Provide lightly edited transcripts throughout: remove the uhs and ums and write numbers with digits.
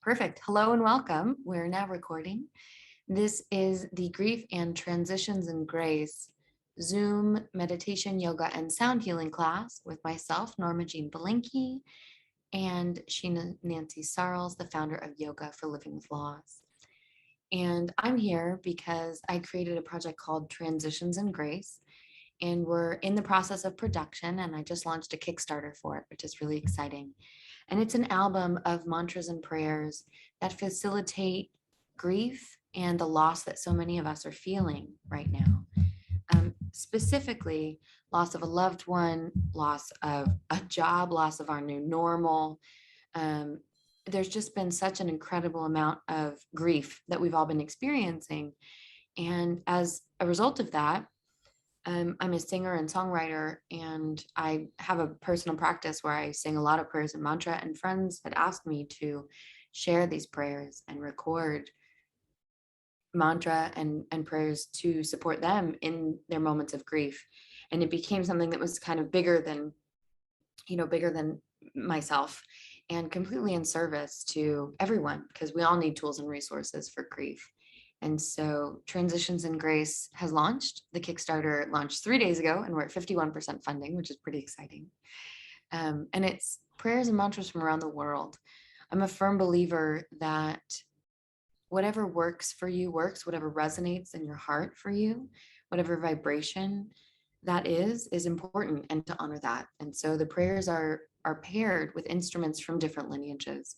Perfect. Hello and welcome. We're now recording. This is the Grief and Transitions in Grace Zoom meditation, yoga, and sound healing class with myself, Norma Jean Belenky, and Sheena Nancy Sarles, the founder of Yoga for Living with Loss. And I'm here because I created a project called Transitions in Grace, and we're in the process of production, and I just launched a Kickstarter for it, which is really exciting. And it's an album of mantras and prayers that facilitate grief and the loss that so many of us are feeling right now. Specifically, loss of a loved one, loss of a job, loss of our new normal. There's just been such an incredible amount of grief that we've all been experiencing. And as a result of that, I'm a singer and songwriter, and I have a personal practice where I sing a lot of prayers and mantra, and friends had asked me to share these prayers and record mantra and prayers to support them in their moments of grief. And it became something that was kind of bigger than myself and completely in service to everyone, because we all need tools and resources for grief. And so Transitions in Grace has launched. The Kickstarter launched 3 days ago, and we're at 51% funding, which is pretty exciting. And it's prayers and mantras from around the world. I'm a firm believer that whatever works for you works, whatever resonates in your heart for you, whatever vibration that is important, and to honor that. And so the prayers are paired with instruments from different lineages.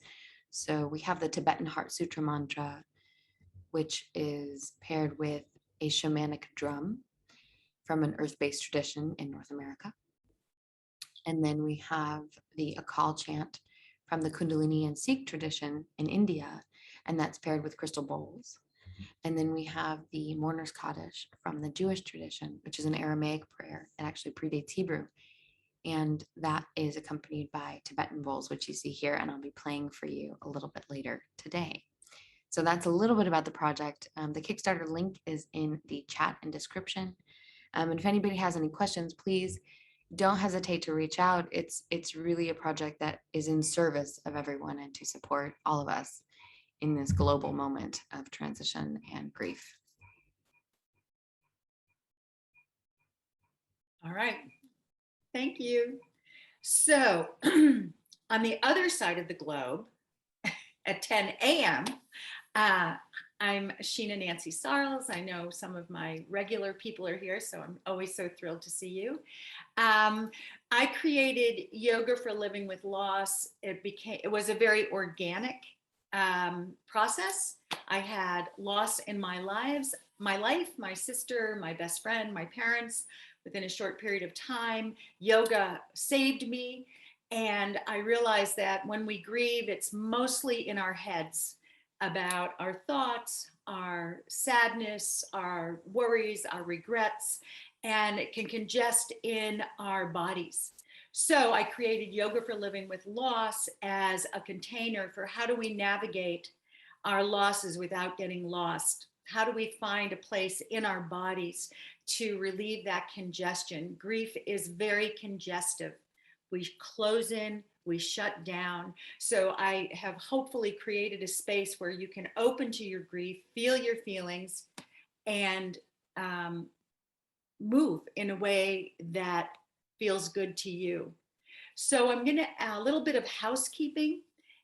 So we have the Tibetan Heart Sutra mantra, which is paired with a shamanic drum from an earth-based tradition in North America. And then we have the Akal chant from the Kundalini and Sikh tradition in India, and that's paired with crystal bowls. And then we have the Mourner's Kaddish from the Jewish tradition, which is an Aramaic prayer. It actually predates Hebrew. And that is accompanied by Tibetan Bowls, which you see here, and I'll be playing for you a little bit later today. So that's a little bit about the project. The Kickstarter link is in the chat and description. And if anybody has any questions, please don't hesitate to reach out. It's really a project that is in service of everyone and to support all of us in this global moment of transition and grief. All right, thank you. So on the other side of the globe at 10 a.m., I'm Sheena Nancy Sarles. I know some of my regular people are here, so I'm always so thrilled to see you. I created Yoga for Living with Loss. It was a very organic process. I had loss in my life, my sister, my best friend, my parents. Within a short period of time, yoga saved me. And I realized that when we grieve, it's mostly in our heads, about our thoughts, our sadness, our worries, our regrets, and it can congest in our bodies. So I created Yoga for Living with Loss as a container for how do we navigate our losses without getting lost? How do we find a place in our bodies to relieve that congestion? Grief is very congestive. We close in, we shut down. So I have hopefully created a space where you can open to your grief, feel your feelings, and move in a way that feels good to you. So I'm going to add a little bit of housekeeping.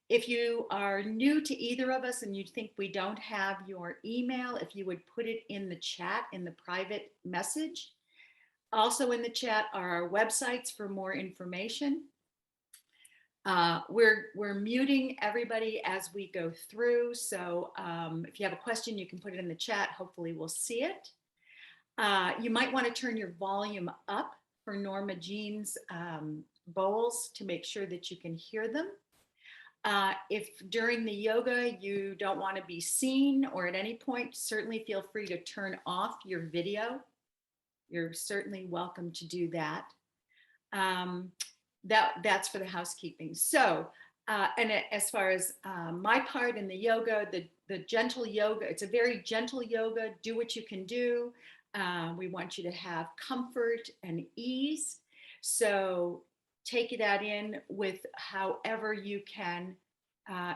If you are new to either of us and you think we don't have your email, if you would put it in the chat, in the private message. Also in the chat are our websites for more information. We're muting everybody as we go through. So if you have a question, you can put it in the chat. Hopefully we'll see it. You might want to turn your volume up for Norma Jean's bowls to make sure that you can hear them. If during the yoga you don't want to be seen, or at any point, certainly feel free to turn off your video. You're certainly welcome to do that. That's for the housekeeping. So, and as far as my part in the yoga, the gentle yoga, it's a very gentle yoga. Do what you can do. We want you to have comfort and ease. So take that in with however you can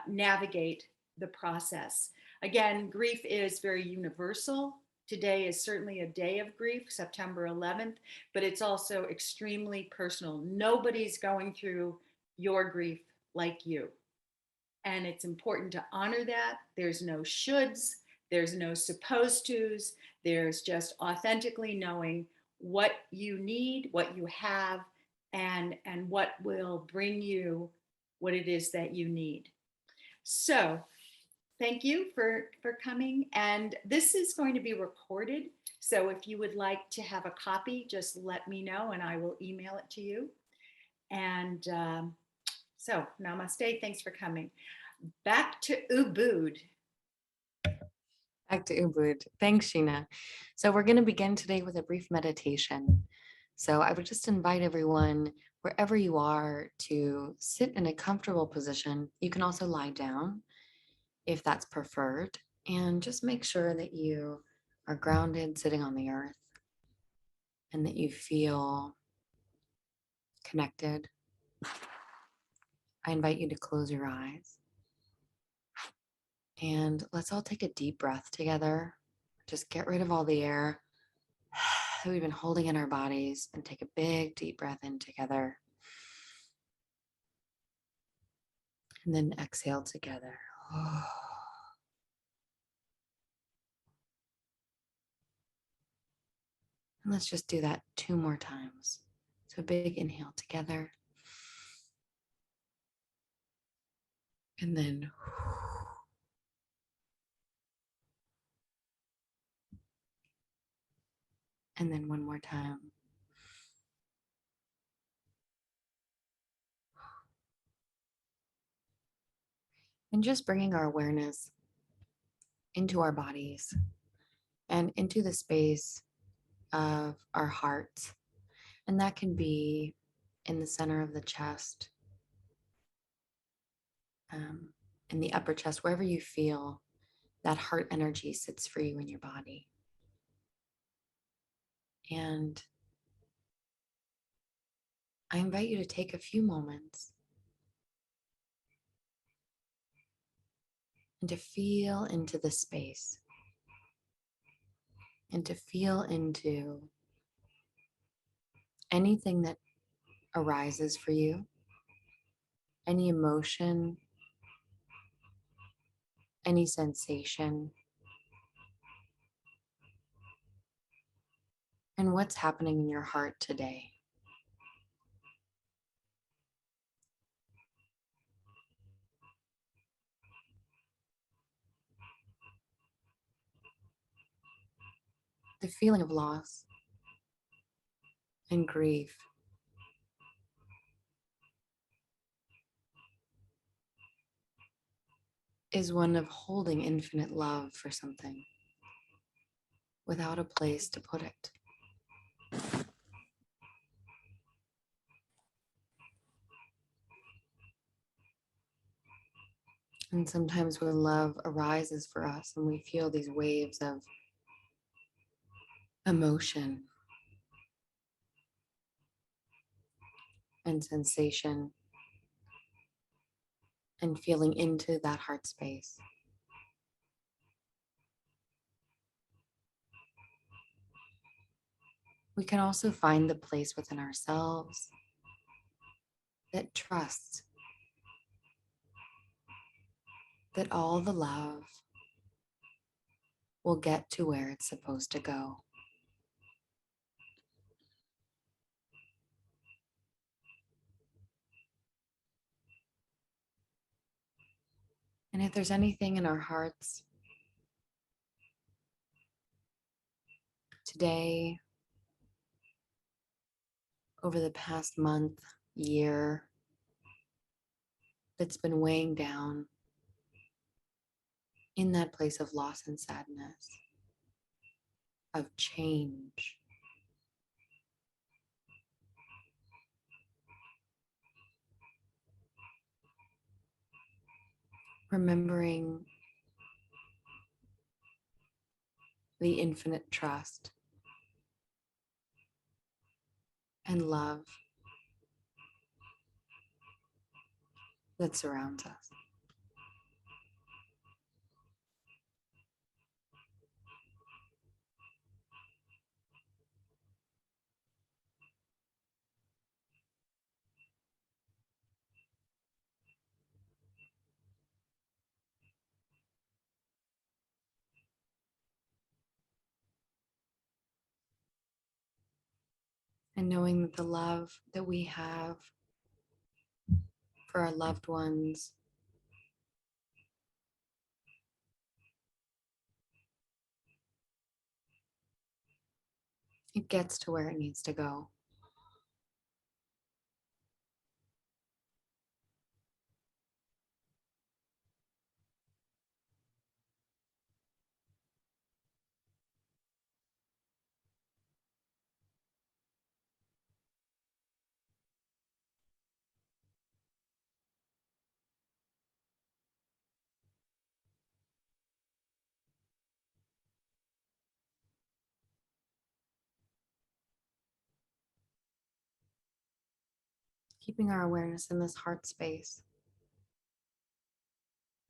navigate the process. Again, grief is very universal. Today is certainly a day of grief, September 11th, but it's also extremely personal. Nobody's going through your grief like you. And it's important to honor that. There's no shoulds, there's no supposed tos, there's just authentically knowing what you need, what you have, and what will bring you what it is that you need. So thank you for coming. And this is going to be recorded. So if you would like to have a copy, just let me know and I will email it to you. And so namaste. Thanks for coming. Back to Ubud. Back to Ubud. Thanks, Sheena. So we're going to begin today with a brief meditation. So I would just invite everyone, wherever you are, to sit in a comfortable position. You can also lie down if that's preferred, and just make sure that you are grounded, sitting on the earth, and that you feel connected. I invite you to close your eyes. And let's all take a deep breath together. Just get rid of all the air that we've been holding in our bodies and take a big deep breath in together. And then exhale together. And let's just do that 2 more times. So a big inhale together. And then one more time. And just bringing our awareness into our bodies and into the space of our hearts. And that can be in the center of the chest, in the upper chest, wherever you feel that heart energy sits for you in your body. And I invite you to take a few moments and to feel into the space and to feel into anything that arises for you, any emotion, any sensation, and what's happening in your heart today. The feeling of loss and grief is one of holding infinite love for something without a place to put it. And sometimes when love arises for us and we feel these waves of emotion and sensation and feeling into that heart space, we can also find the place within ourselves that trusts that all the love will get to where it's supposed to go. And if there's anything in our hearts today, over the past month, year, that's been weighing down in that place of loss and sadness, of change, remembering the infinite trust and love that surrounds us. And knowing that the love that we have for our loved ones, it gets to where it needs to go. Keeping our awareness in this heart space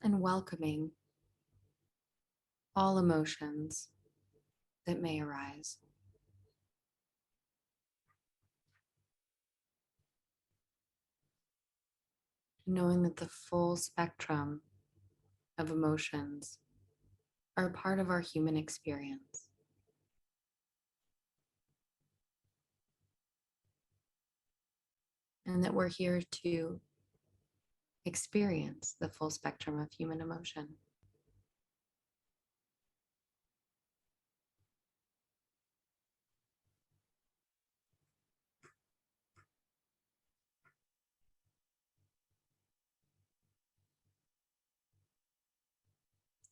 and welcoming all emotions that may arise. Knowing that the full spectrum of emotions are a part of our human experience. And that we're here to experience the full spectrum of human emotion.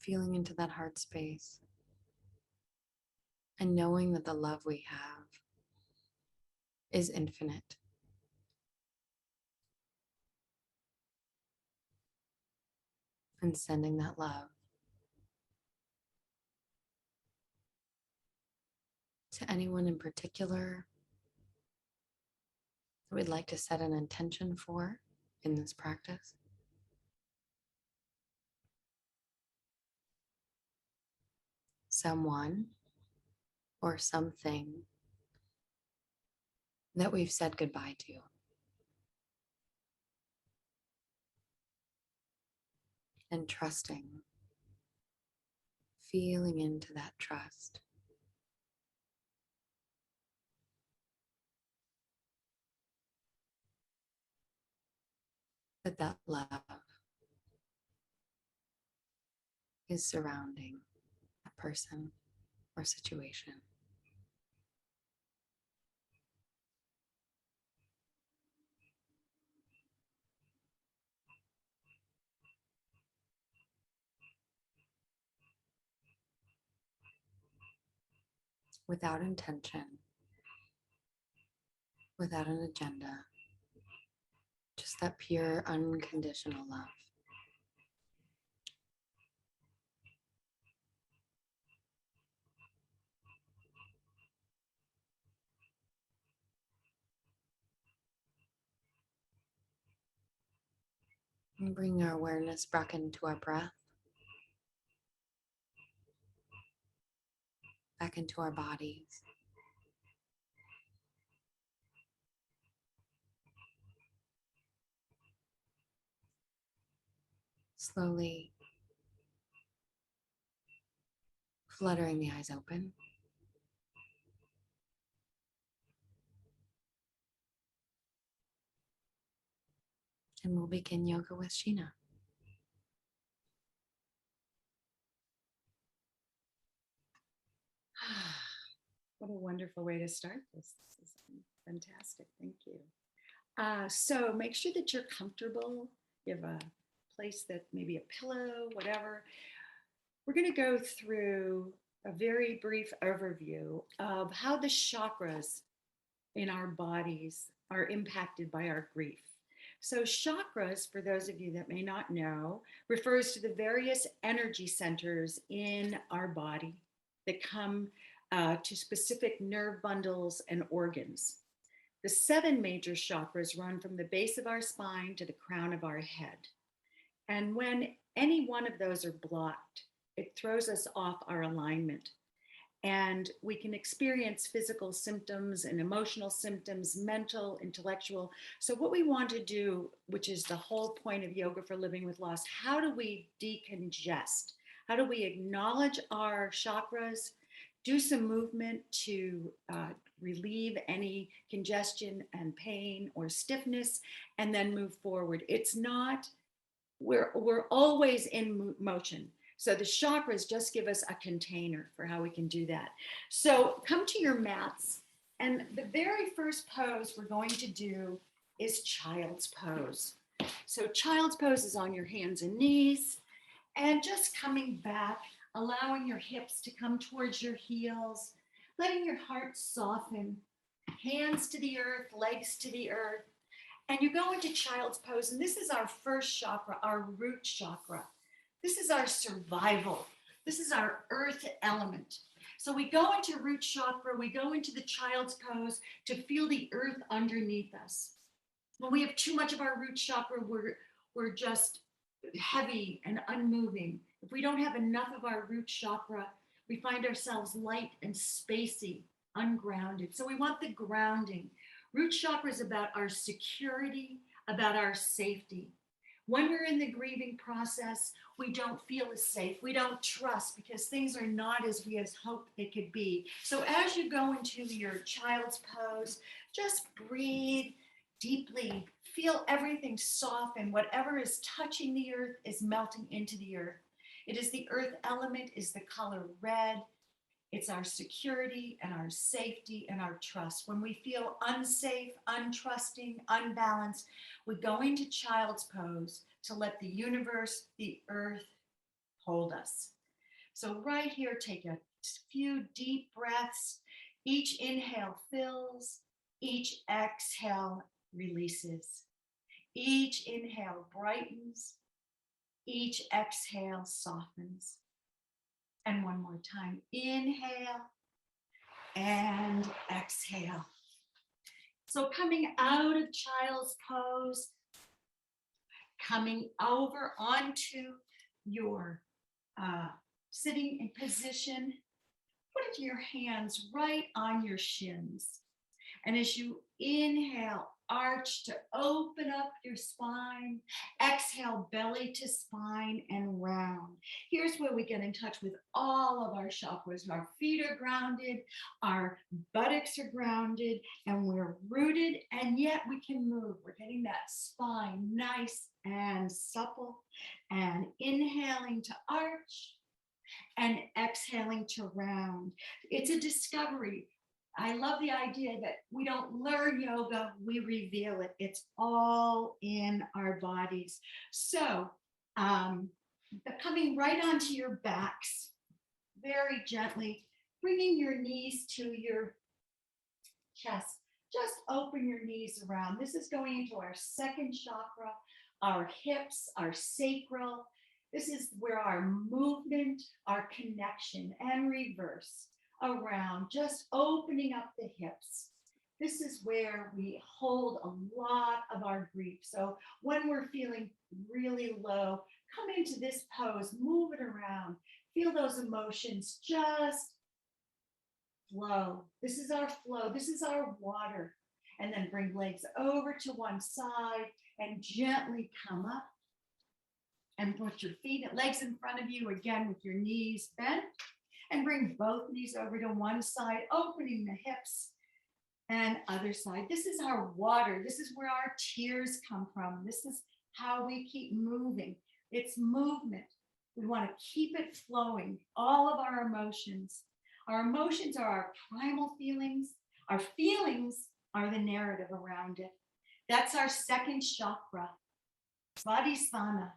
Feeling into that heart space and knowing that the love we have is infinite. And sending that love to anyone in particular that we'd like to set an intention for in this practice. Someone or something that we've said goodbye to. And trusting, feeling into that trust. That love is surrounding that person or situation. Without intention, without an agenda, just that pure unconditional love. And bring our awareness back into our breath, back into our bodies. Slowly fluttering the eyes open. And we'll begin yoga with Sheena. What a wonderful way to start this. This is fantastic. Thank you. So make sure that you're comfortable. You have a place that maybe a pillow, whatever. We're going to go through a very brief overview of how the chakras in our bodies are impacted by our grief. So, chakras, for those of you that may not know, refers to the various energy centers in our body that come to specific nerve bundles and organs. The 7 major chakras run from the base of our spine to the crown of our head. And when any one of those are blocked, it throws us off our alignment. And we can experience physical symptoms and emotional symptoms, mental, intellectual. So, what we want to do, which is the whole point of yoga for living with loss, how do we decongest? How do we acknowledge our chakras, do some movement to relieve any congestion and pain or stiffness, and then move forward. It's not, we're always in motion. So the chakras just give us a container for how we can do that. So come to your mats, and the very first pose we're going to do is child's pose. So child's pose is on your hands and knees, and just coming back, allowing your hips to come towards your heels, letting your heart soften, hands to the earth, legs to the earth. And you go into child's pose, and this is our first chakra, our root chakra. This is our survival. This is our earth element. So we go into root chakra, we go into the child's pose to feel the earth underneath us. When we have too much of our root chakra, we're just heavy and unmoving. If we don't have enough of our root chakra, we find ourselves light and spacey, ungrounded. So we want the grounding. Root chakra is about our security, about our safety. When we're in the grieving process, we don't feel as safe. We don't trust because things are not as we have hoped they could be. So as you go into your child's pose, just breathe deeply. Feel everything soften. Whatever is touching the earth is melting into the earth. It is the earth element, is the color red. It's our security and our safety and our trust. When we feel unsafe, untrusting, unbalanced, we go into child's pose to let the universe, the earth, hold us. So right here, take a few deep breaths. Each inhale fills, each exhale releases. Each inhale brightens, each exhale softens. And one more time, inhale and exhale. So coming out of child's pose, coming over onto your sitting in position, put your hands right on your shins. And as you inhale, arch to open up your spine. Exhale, belly to spine and round. Here's where we get in touch with all of our chakras. Our feet are grounded, our buttocks are grounded, and we're rooted, and yet we can move. We're getting that spine nice and supple, and inhaling to arch and exhaling to round. It's a discovery. I love the idea that we don't learn yoga, we reveal it. It's all in our bodies. So coming right onto your backs, very gently, bringing your knees to your chest. Just open your knees around. This is going into our second chakra, our hips, our sacral. This is where our movement, our connection, and reverse around, just opening up the hips. This is where we hold a lot of our grief. So when we're feeling really low, come into this pose, move it around, feel those emotions just flow. This is our flow, this is our water. And then bring legs over to one side and gently come up and put your feet and legs in front of you again with your knees bent. And bring both knees over to one side, opening the hips and other side. This is our water. This is where our tears come from. This is how we keep moving. It's movement. We want to keep it flowing. All of our emotions. Our emotions are our primal feelings. Our feelings are the narrative around it. That's our second chakra. Svadhisthana,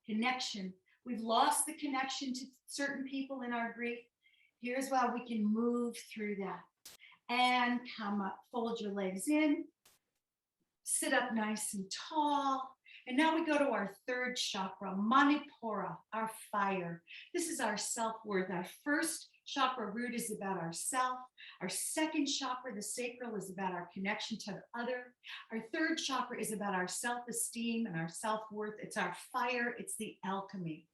connection. We've lost the connection to certain people in our grief. Here's how we can move through that. And come up, fold your legs in, sit up nice and tall. And now we go to our third chakra, Manipura, our fire. This is our self-worth. Our first chakra root is about ourself. Our second chakra, the sacral, is about our connection to the other. Our third chakra is about our self-esteem and our self-worth. It's our fire. It's the alchemy.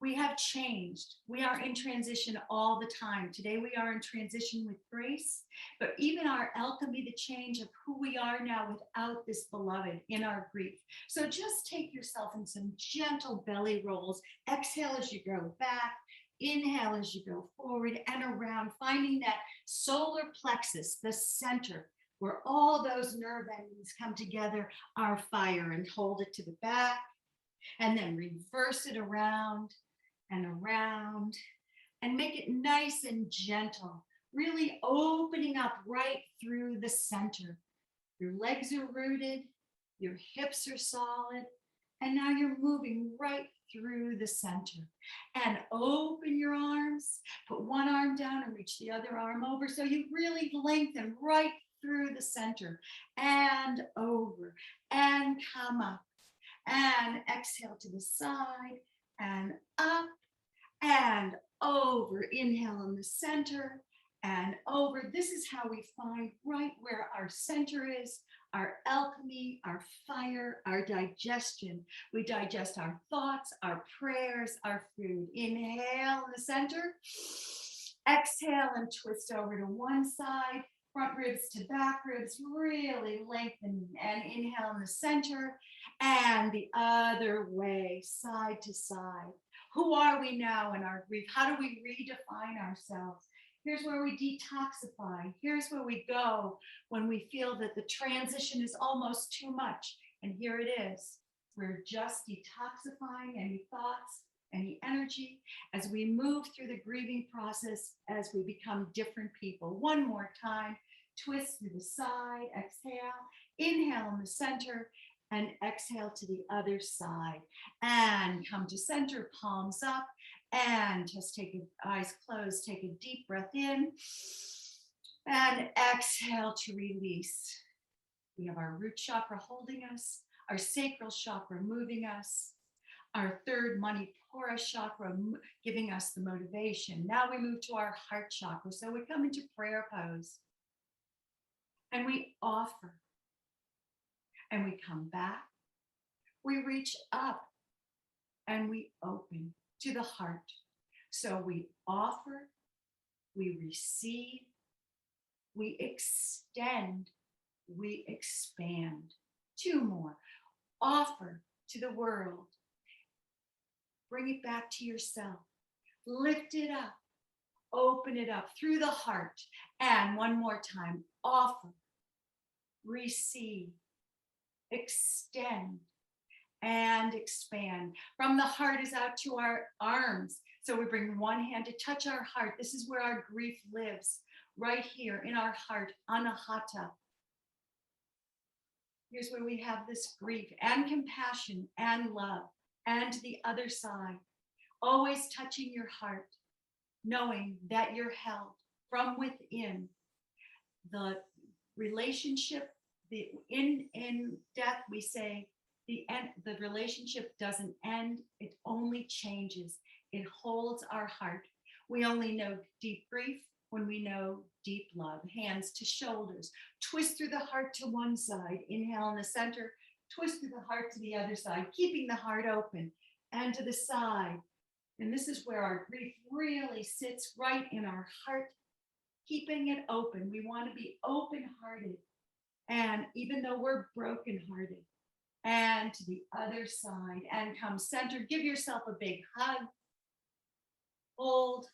We have changed. We are in transition all the time. Today we are in transition with grace, but even our alchemy, the change of who we are now without this beloved in our grief. So just take yourself in some gentle belly rolls. Exhale as you go back. Inhale as you go forward and around, finding that solar plexus, the center, where all those nerve endings come together, are fire, and hold it to the back. And then reverse it around and around and make it nice and gentle, really opening up right through the center. Your legs are rooted, your hips are solid, and now you're moving right through the center. And open your arms, put one arm down and reach the other arm over, so you really lengthen right through the center and over, and come up, and exhale to the side and up and over. Inhale in the center and over. This is how we find right where our center is, our alchemy, our fire, our digestion. We digest our thoughts, our prayers, our food. Inhale in the center. Exhale and twist over to one side, front ribs to back ribs, really lengthening. And inhale in the center and the other way, side to side. Who are we now in our grief? How do we redefine ourselves? Here's where we detoxify. Here's where we go when we feel that the transition is almost too much. And here it is. We're just detoxifying any thoughts, any energy, as we move through the grieving process, as we become different people. One more time. Twist to the side, exhale, inhale in the center, and exhale to the other side. And come to center, palms up, and just take eyes closed, take a deep breath in, and exhale to release. We have our root chakra holding us, our sacral chakra moving us, our third Manipura chakra giving us the motivation. Now we move to our heart chakra. So we come into prayer pose and we offer, and we come back. We reach up and we open to the heart. So we offer, we receive, we extend, we expand. Two more. Offer to the world. Bring it back to yourself. Lift it up. Open it up through the heart. And one more time. Offer, receive, extend, and expand. From the heart is out to our arms. So we bring one hand to touch our heart. This is where our grief lives, right here in our heart, anahata. Here's where we have this grief and compassion and love. And to the other side, always touching your heart, knowing that you're held from within. The relationship, in death, we say the relationship doesn't end, it only changes. It holds our heart. We only know deep grief when we know deep love. Hands to shoulders. Twist through the heart to one side. Inhale in the center. Twist through the heart to the other side, keeping the heart open, and to the side. And this is where our grief really sits, right in our heart, keeping it open. We want to be open-hearted. And even though we're broken-hearted, and to the other side, and come centered. Give yourself a big hug. Hold.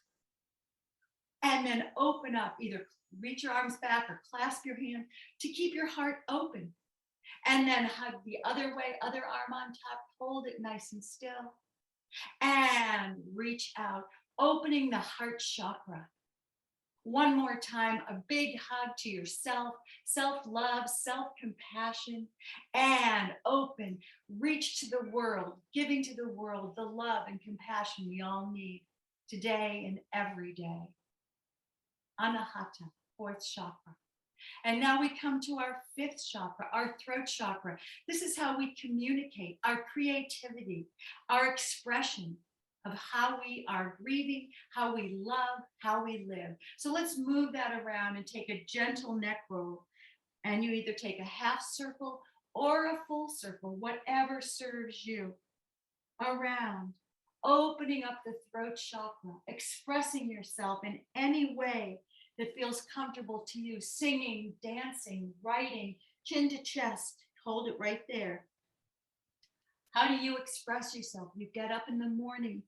And then open up. Either reach your arms back or clasp your hand to keep your heart open. And then hug the other way, other arm on top. Hold it nice and still. And reach out, opening the heart chakra. One more time, a big hug to yourself, self-love, self-compassion, and open. Reach to the world, giving to the world the love and compassion we all need today and every day. Anahata, fourth chakra. And now we come to our fifth chakra, our throat chakra. This is how we communicate, our creativity, our expression of how we are grieving, how we love, how we live. So let's move that around and take a gentle neck roll. And you either take a half circle or a full circle, whatever serves you. Around, opening up the throat chakra, expressing yourself in any way that feels comfortable to you, singing, dancing, writing, chin to chest. Hold it right there. How do you express yourself? You get up in the morning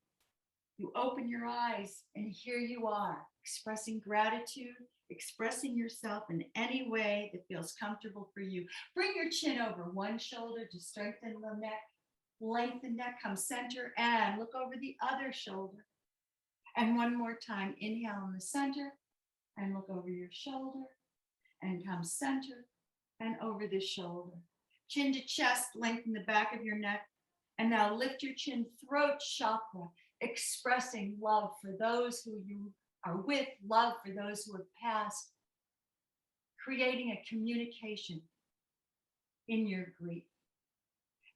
You open your eyes and here you are, expressing gratitude, expressing yourself in any way that feels comfortable for you. Bring your chin over one shoulder to strengthen the neck. Lengthen neck, come center and look over the other shoulder. And one more time, inhale in the center and look over your shoulder and come center and over the shoulder. Chin to chest, lengthen the back of your neck. And now lift your chin, throat chakra, expressing love for those who you are with, love for those who have passed, creating a communication in your grief.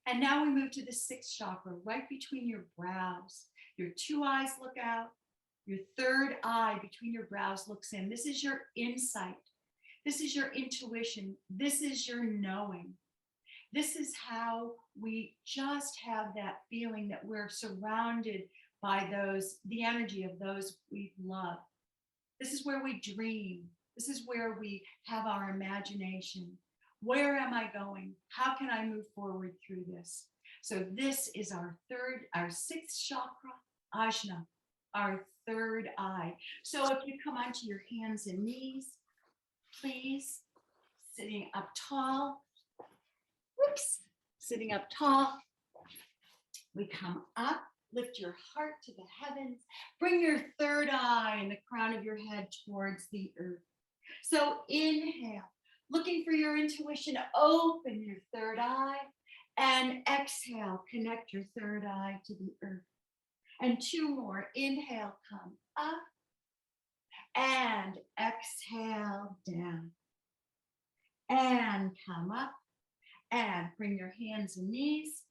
And now we move to the sixth chakra, right between your brows. Your two eyes look out. Your third eye between your brows looks in. This is your insight. This is your intuition. This is your knowing. This is how we just have that feeling that we're surrounded by the energy of those we love. This is where we dream. This is where we have our imagination. Where am I going? How can I move forward through this? So this is our sixth chakra, Ashna, our third eye. So if you come onto your hands and knees, please, sitting up tall. Whoops, sitting up tall. We come up, lift your heart to the heavens. Bring your third eye and the crown of your head towards the earth. So inhale. Looking for your intuition, open your third eye and exhale, connect your third eye to the earth. And two more, inhale, come up and exhale down. And come up and bring your hands and knees.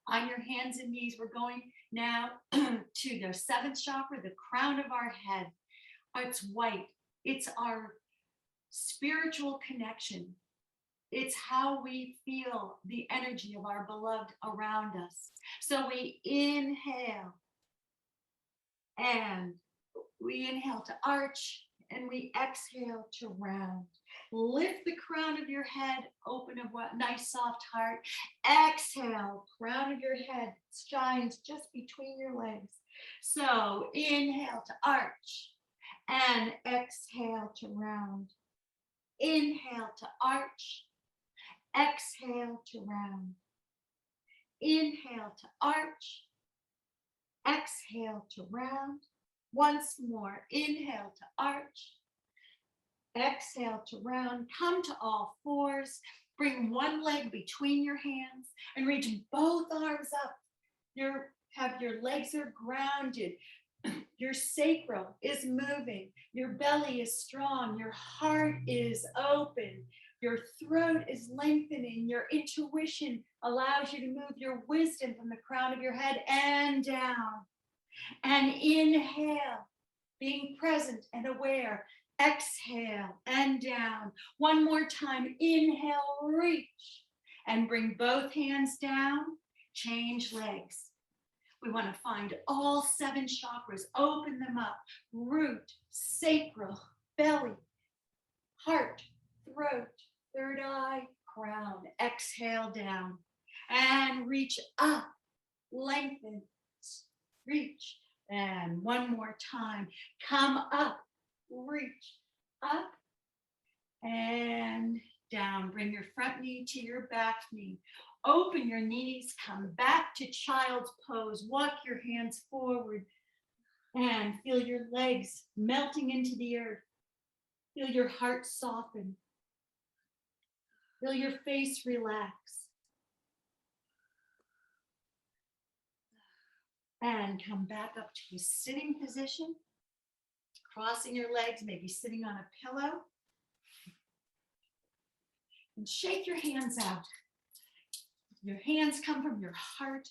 On your hands and knees, we're going now to the seventh chakra, the crown of our head. It's white, it's our spiritual connection. It's how we feel the energy of our beloved around us. So we inhale and we inhale to arch and we exhale to round. Lift the crown of your head, open a nice soft heart. Exhale, crown of your head shines just between your legs. So inhale to arch and exhale to round. Inhale to arch, exhale to round. Inhale to arch, exhale to round. Once more, inhale to arch, exhale to round. Come to all fours. Bring one leg between your hands and reach both arms up. Your legs are grounded. Your sacral is moving. Your belly is strong. Your heart is open. Your throat is lengthening. Your intuition allows you to move your wisdom from the crown of your head and down. And inhale, being present and aware. Exhale and down. One more time. Inhale, reach. And bring both hands down. Change legs. We want to find all seven chakras, open them up, root, sacral, belly, heart, throat, third eye, crown. Exhale down and reach up, lengthen, reach. And one more time, come up, reach, up and down. Bring your front knee to your back knee. Open your knees, come back to child's pose. Walk your hands forward and feel your legs melting into the earth. Feel your heart soften. Feel your face relax. And come back up to a sitting position. Crossing your legs, maybe sitting on a pillow. And shake your hands out. Your hands come from your heart.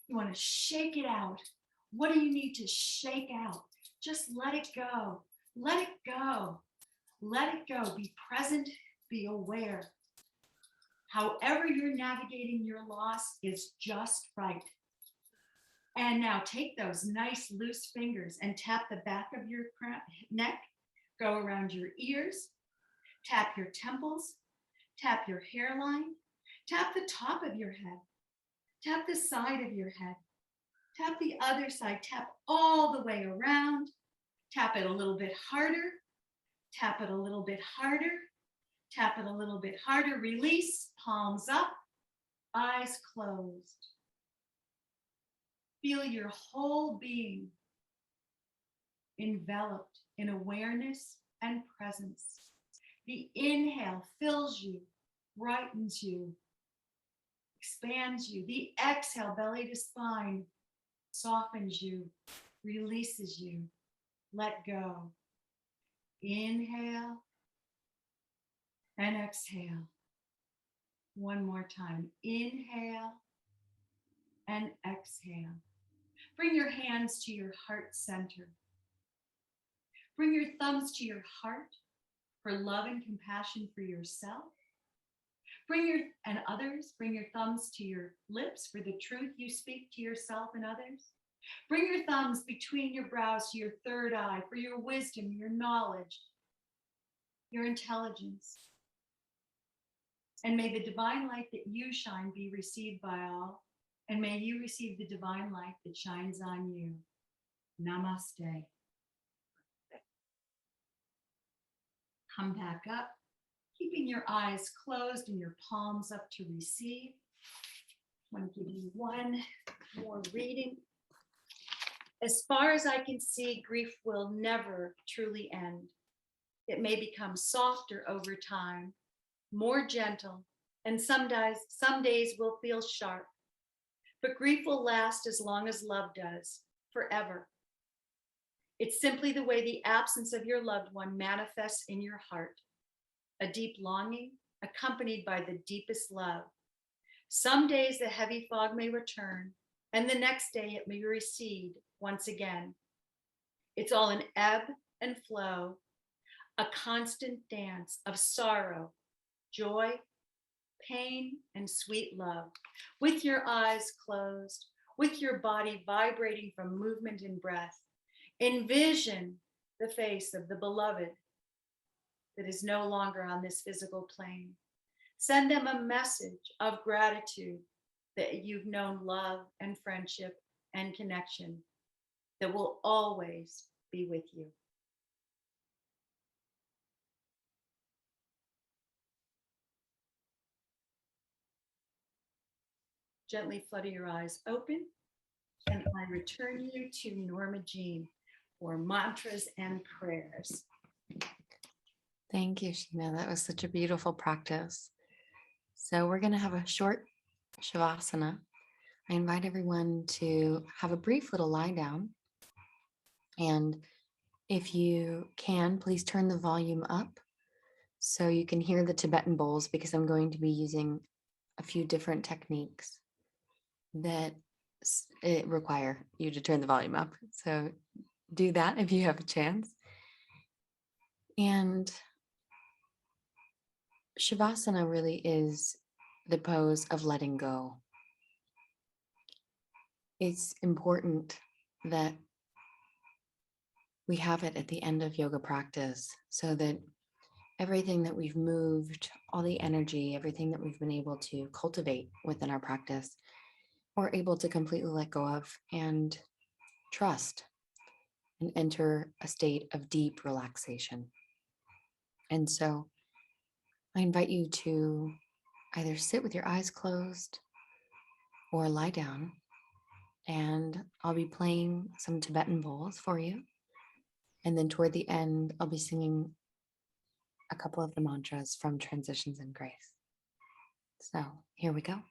You want to shake it out. What do you need to shake out? Just let it go. Let it go. Let it go. Be present. Be aware. However you're navigating your loss is just right. And now take those nice loose fingers and tap the back of your neck. Go around your ears. Tap your temples. Tap your hairline. Tap the top of your head. Tap the side of your head. Tap the other side. Tap all the way around. Tap it a little bit harder. Tap it a little bit harder. Tap it a little bit harder. Release, palms up, eyes closed. Feel your whole being enveloped in awareness and presence. The inhale fills you, brightens you, expands you. The exhale, belly to spine, softens you, releases you. Let go. Inhale and exhale. One more time. Inhale and exhale. Bring your hands to your heart center. Bring your thumbs to your heart for love and compassion for yourself. Bring your thumbs to your lips for the truth you speak to yourself and others. Bring your thumbs between your brows to your third eye for your wisdom, your knowledge, your intelligence. And may the divine light that you shine be received by all. And may you receive the divine light that shines on you. Namaste. Come back up, keeping your eyes closed and your palms up to receive. I want to give you one more reading. As far as I can see, grief will never truly end. It may become softer over time, more gentle, and some days will feel sharp. But grief will last as long as love does, forever. It's simply the way the absence of your loved one manifests in your heart, a deep longing accompanied by the deepest love. Some days the heavy fog may return, and the next day it may recede once again. It's all an ebb and flow, a constant dance of sorrow, joy, pain, and sweet love. With your eyes closed, with your body vibrating from movement and breath, envision the face of the beloved that is no longer on this physical plane. Send them a message of gratitude that you've known love and friendship and connection that will always be with you. Gently flutter your eyes open, and I return you to Norma Jean for mantras and prayers. Thank you, Sheena. That was such a beautiful practice. So we're going to have a short Shavasana. I invite everyone to have a brief little lie down. And if you can, please turn the volume up so you can hear the Tibetan Bowls, because I'm going to be using a few different techniques that it require you to turn the volume up. So do that if you have a chance. And Shavasana really is the pose of letting go. It's important that we have it at the end of yoga practice so that everything that we've moved, all the energy, everything that we've been able to cultivate within our practice, we're able to completely let go of and trust and enter a state of deep relaxation. And so I invite you to either sit with your eyes closed or lie down, and I'll be playing some Tibetan bowls for you. And then toward the end, I'll be singing a couple of the mantras from Transitions in Grace. So here we go.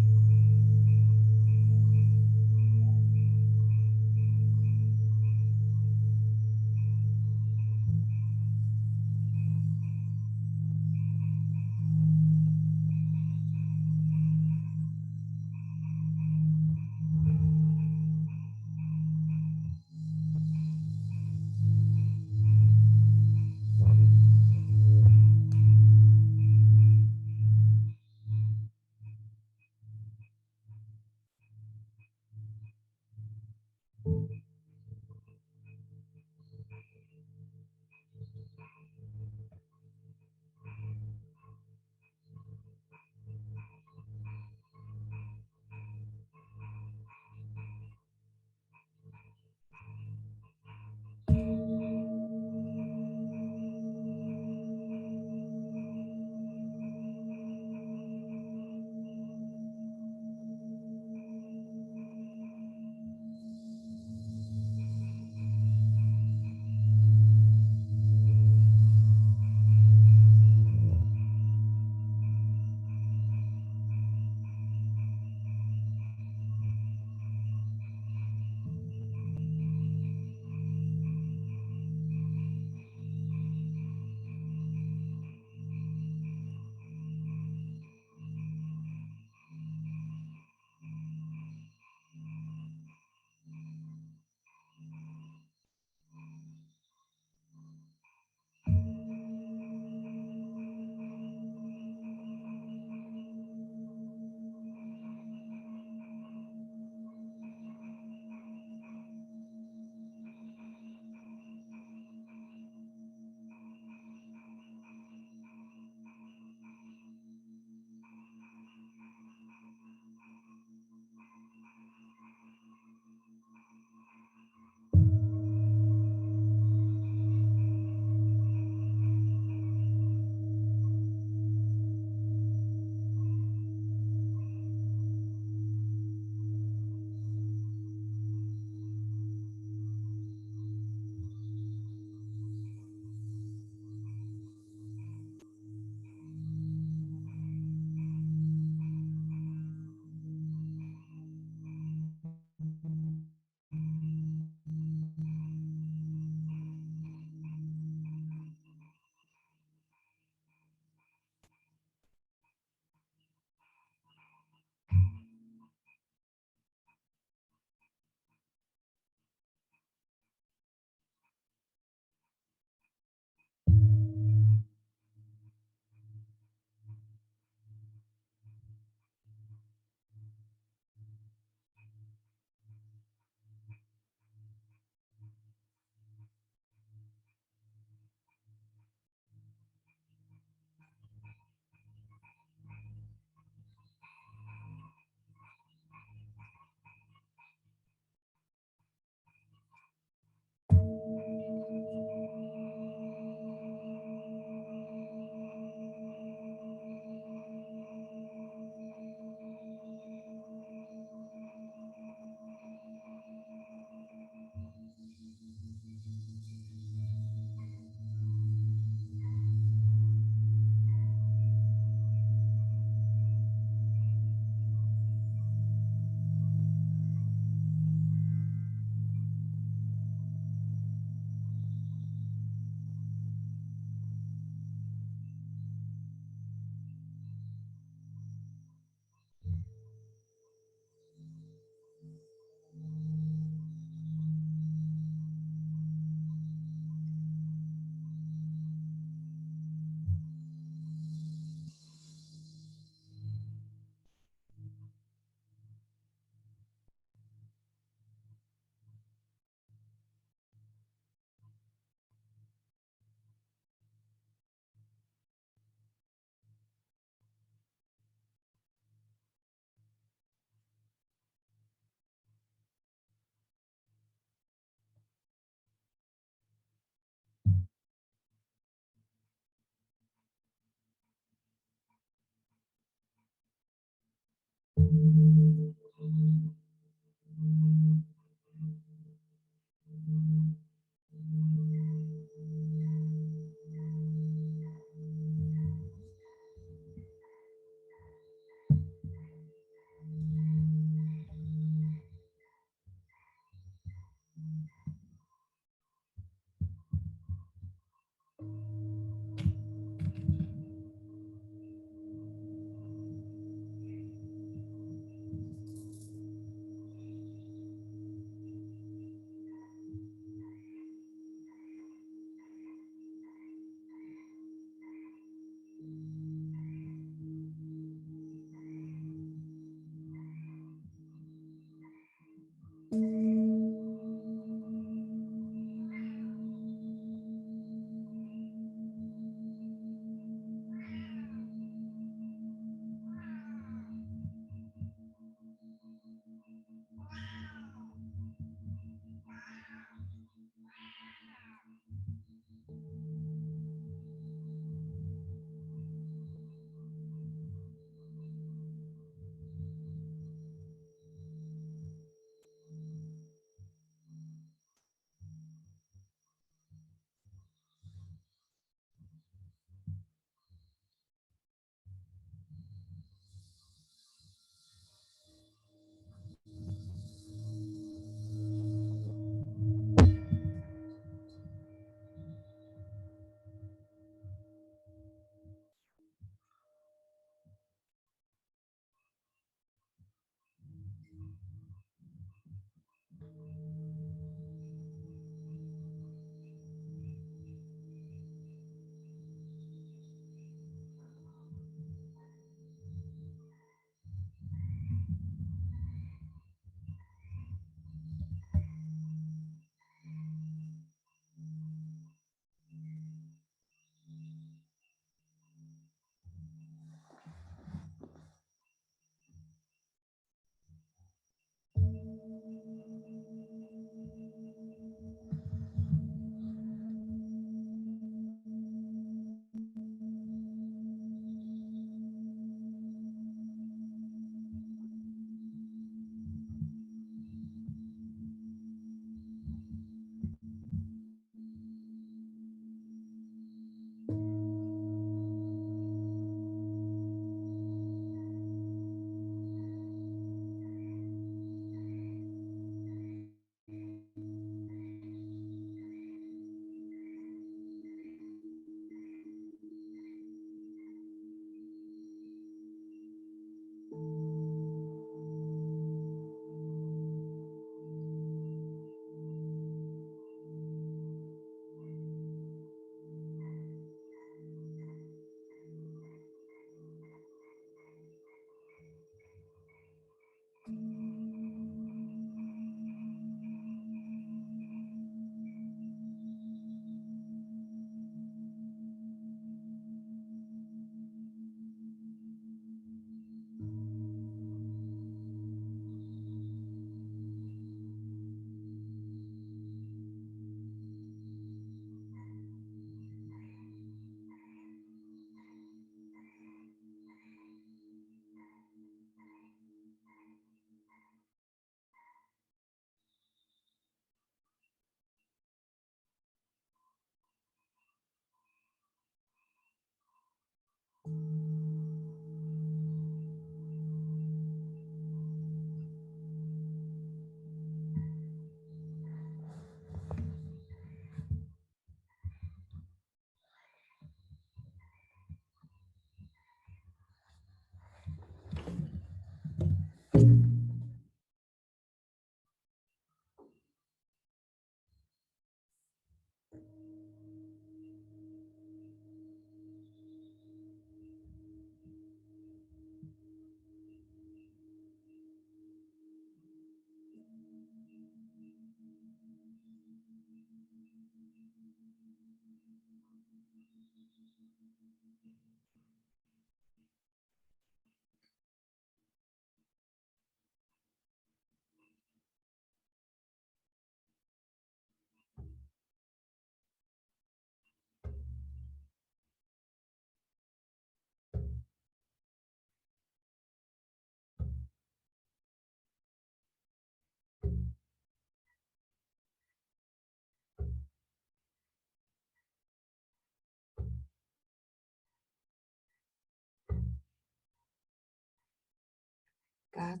Gate,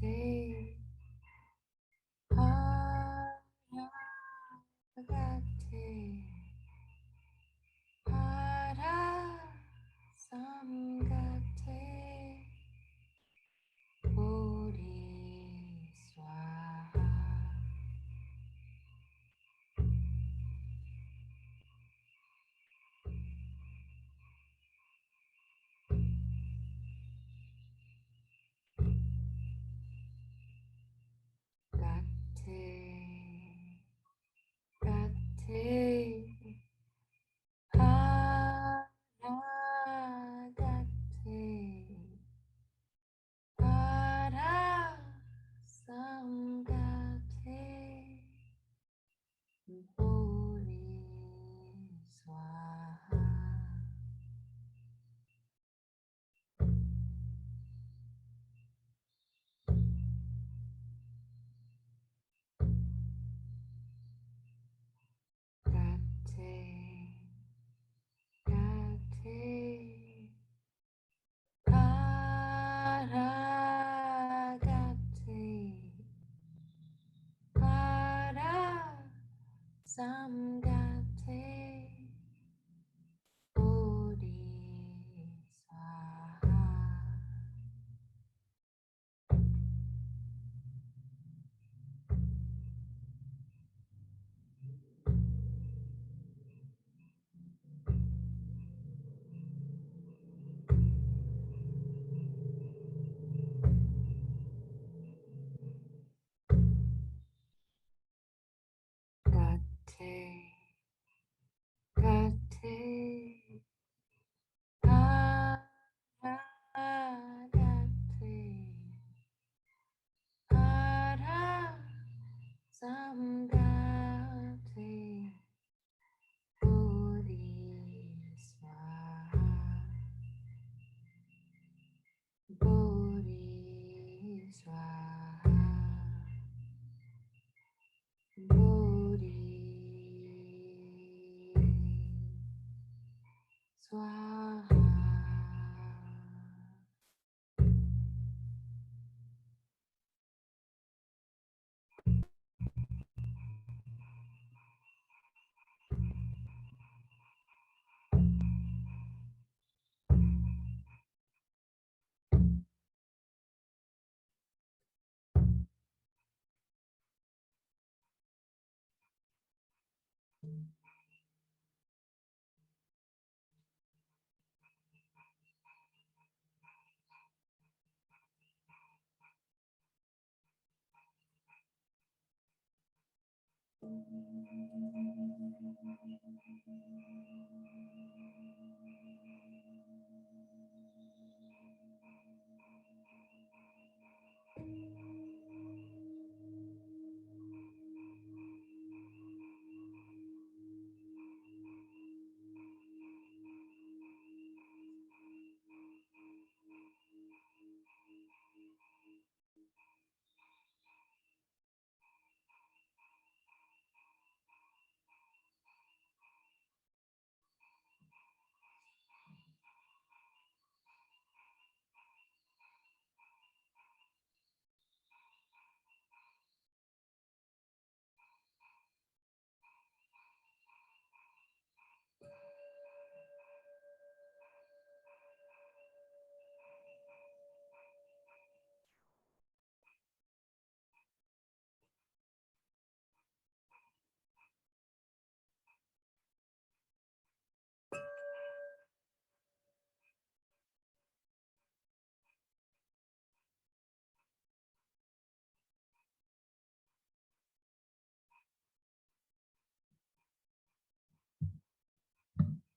gate, hara, gate, hara, samgate, bodhi, swaha. Gate, hara, gate, hara, samgate, bodhi, swaha. Gate, gate, hara, gate, hara, samgate, bodhi, swaha. Gate, gate, hara, gate, hara, samgate, bodhi, swaha, bodhi, swaha, bodhi, swaha.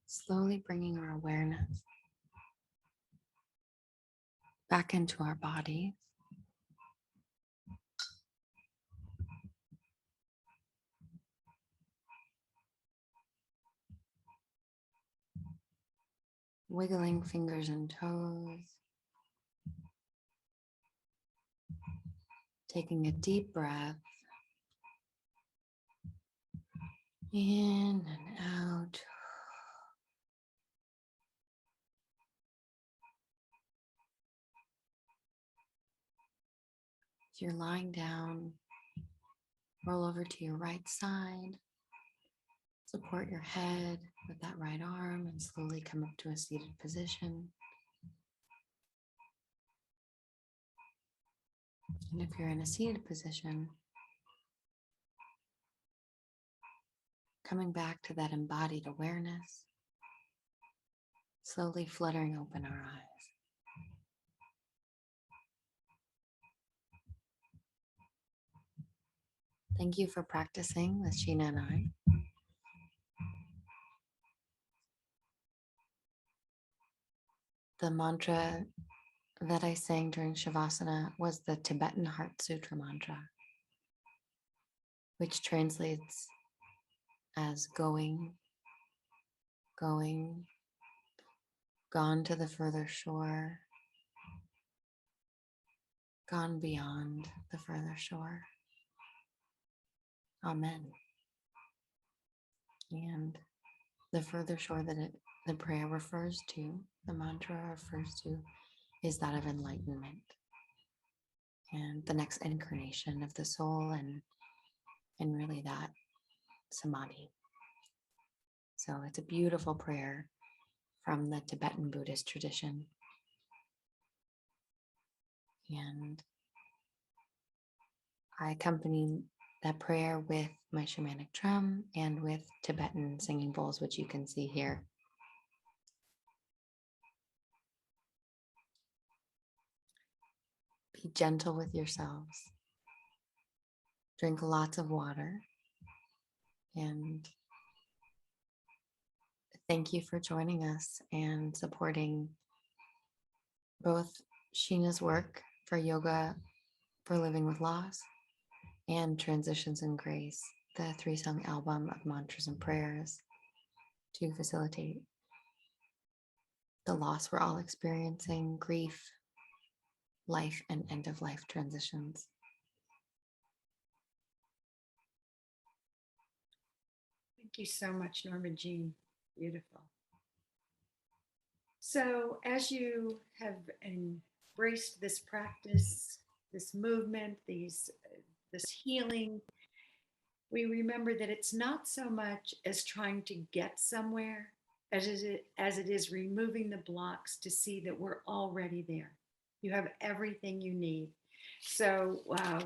Slowly bringing our awareness back into our bodies. Wiggling fingers and toes. Taking a deep breath. In and out. If you're lying down, roll over to your right side. Support your head with that right arm and slowly come up to a seated position. And if you're in a seated position, coming back to that embodied awareness, slowly fluttering open our eyes. Thank you for practicing with Sheena and I. The mantra that I sang during Shavasana was the Tibetan Heart Sutra mantra, which translates as going, going, gone to the further shore, gone beyond the further shore. Amen. And the further shore that the prayer refers to, the mantra refers to, is that of enlightenment and the next incarnation of the soul and really that samadhi. So it's a beautiful prayer from the Tibetan Buddhist tradition. And I accompany that prayer with my shamanic drum and with Tibetan singing bowls, which you can see here. Be gentle with yourselves. Drink lots of water. And thank you for joining us and supporting both Sheena's work for yoga for living with loss and Transitions in Grace, the 3-song album of mantras and prayers to facilitate the loss we're all experiencing, grief, life, and end-of-life transitions. Thank you so much, Norma Jean. Beautiful. So as you have embraced this practice, this movement, this healing, we remember that it's not so much as trying to get somewhere as it is removing the blocks to see that we're already there. You have everything you need. So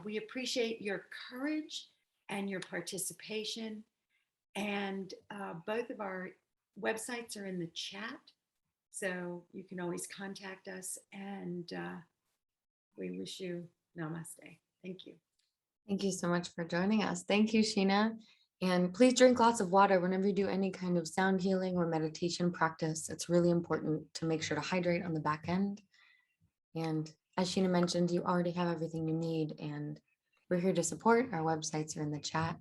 we appreciate your courage and your participation. And both of our websites are in the chat. So you can always contact us, and we wish you namaste. Thank you. Thank you so much for joining us. Thank you, Sheena. And please drink lots of water whenever you do any kind of sound healing or meditation practice. It's really important to make sure to hydrate on the back end. And as Sheena mentioned, you already have everything you need, and we're here to support. Our websites are in the chat.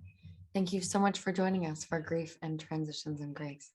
Thank you so much for joining us for Grief and Transitions in Grace.